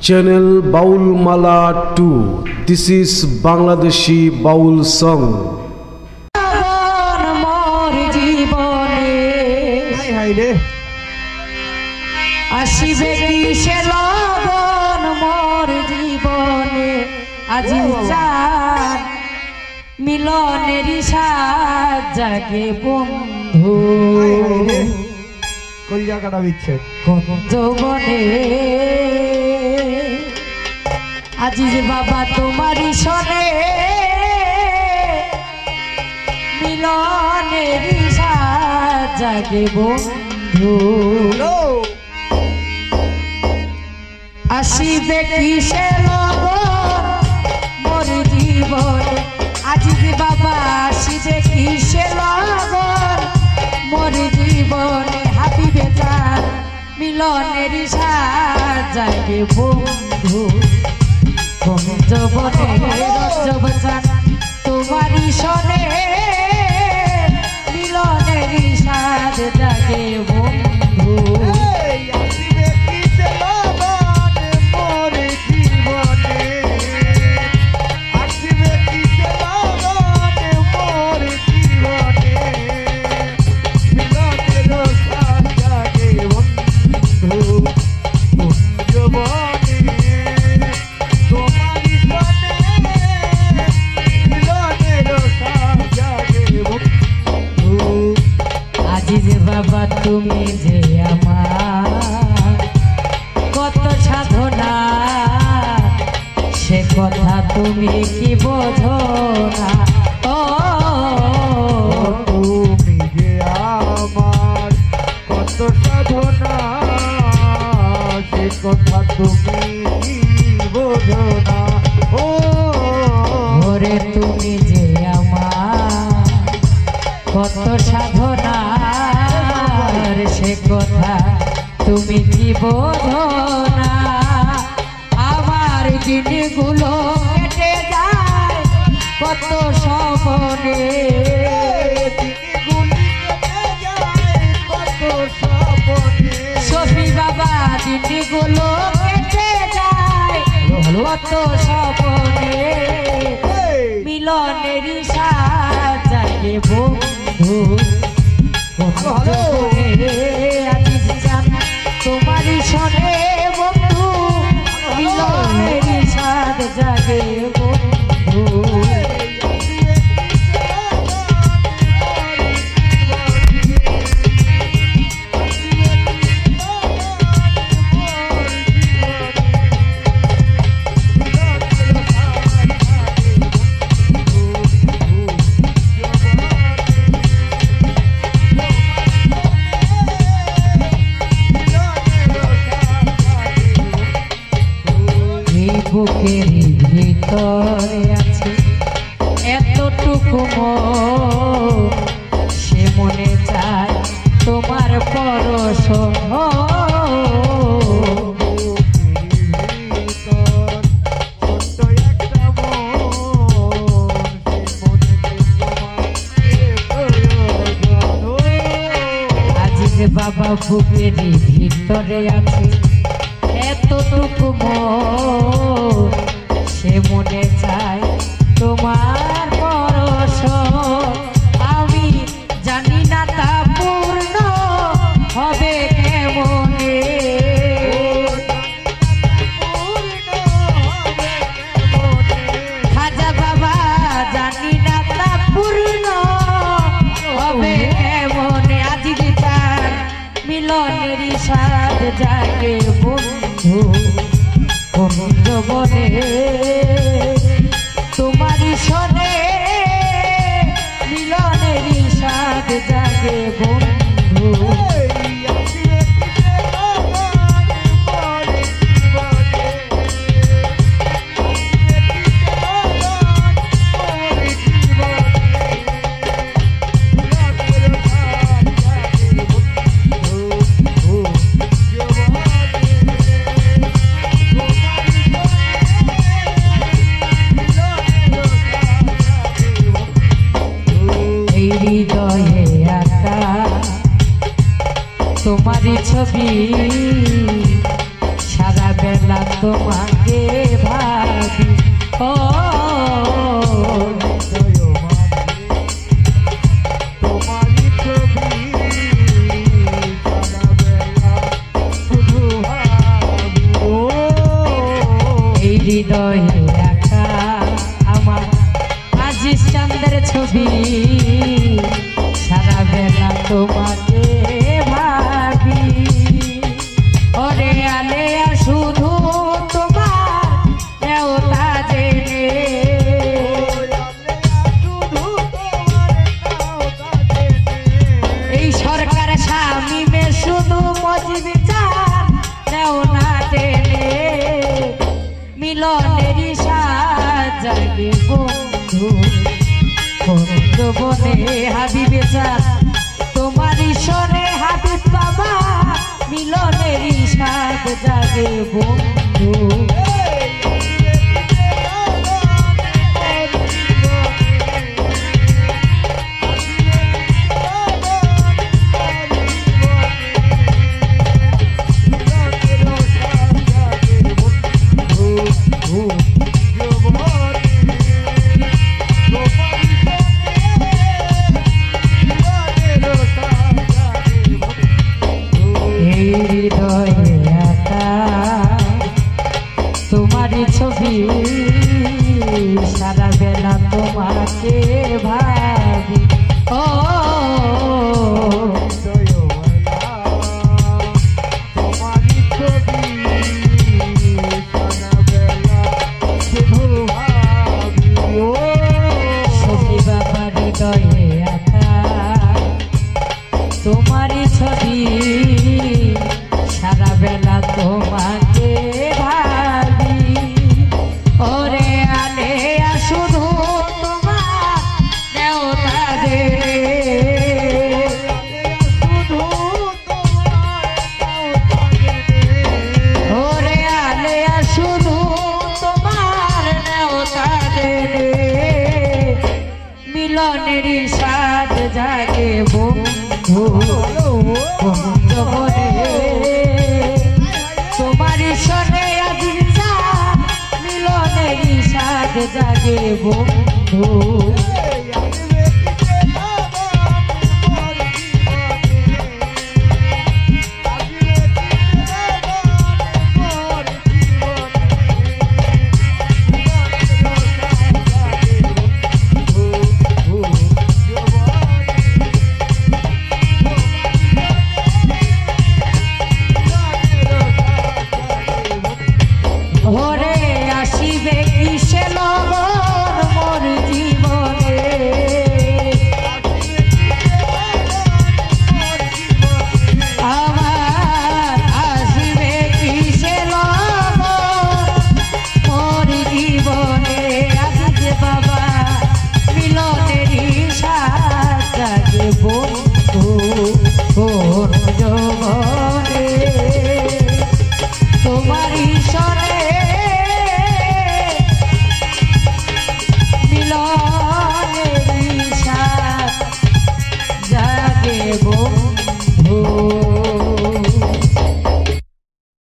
Channel Baul Mala 2. This is Bangladeshi Baul song. আসিবে কিসে লগন মোর জীবনে আজি চাঁদ মিলনের সাজ জাগে বন্ধু কলিজা কাটা বিচ্ছেদ যৌবনে আজি যে বাবা তোমারই শোনে মিলনের সাজ জাগে বন্ধু আসিবে কিসে লগন মোর জীবনে আজি যে বাবা আসিবে কিসে লগন মোর জীবনে হাবিবে চাঁদ মিলনের সাজ জাগে বন্ধু যৌবনে রজব চাঁদ তোমারই শোনে মিলনের সাজ জাগে বন্ধু বাবা তুমি যে আমার কত সাধনা সে কথা তুমি কি বোঝো না ও তুমি যে আমার কত সাধনা সে কথা তুমি কি বোঝো না ও ওরে তুমি যে আমার কত সাধনা সে কথা তুমি কি বোঝো না আমার দিনগুলো কেটে যায় কত স্বপ্নে সফি বাবা দিনগুলো কেটে যায় কত স্বপ্নে মিলনের সাজ জাগে বন্ধু তোমারই শোনে বন্ধু মিলনের সাজ জাগে বন্ধু বুকের ভিতরে আছে এতটুকু মন সে মনে চায় তোমার পরশ আজি যে বাবা বুকের ভিতরে আছে এতটুকু মন সে মনে চায় তোমার পরশ আমি জানি না তা পূর্ণ হবে কেমনে খাজা বাবা জানি না তা পূর্ণ হবে কেমনে আজি চাঁদ মিলনের সাজ জাগে বন্ধু যৌবনে তোমারই শোনে মিলনের সাজ জাগে বন্ধু হৃদয়ে আঁকা তোমারই ছবি সারা বেলা তোমাকে ভাবি ও তোমারই ছবি সারা বেলা শুধু ভাবি ও এই হৃদয়ে রাখা আমার আজিজ চাঁদের ছবি সারা বেলা তোমাকে ভাবি ওরে আলেয়া শুধু তোমার নেওতা জেনে এই সরকার স্বামী মে শুধু মজিবি চান নেওনা টেনে মিলনেরই সাজাগে বন্ধু বন্ধু বনে হাবিবে চান তোমারই শোনে হাবিব বাবা মিলনেরই সাজ জাগে বন্ধু তোমারই ছবি সারা বেলা তোমাকে ভাবি ও তোমারই ছবি সারা বেলা শুধু ভাবি ও ছবি বাবার হৃদয়ে আঁকা তোমারই ছবি সারা বেলা তোমাকে ভাবি ওরে আলেয়া শুধু তোমার নেওতা রে শুধু তোমার ওরে আলেয়া শুধু তোমার নেওতা রে মিলনেরই সাজ জাগে বন্ধু বন্ধু বনে তোমারই শোনে আজিজা মিলনেরই সাজ জাগে বন্ধু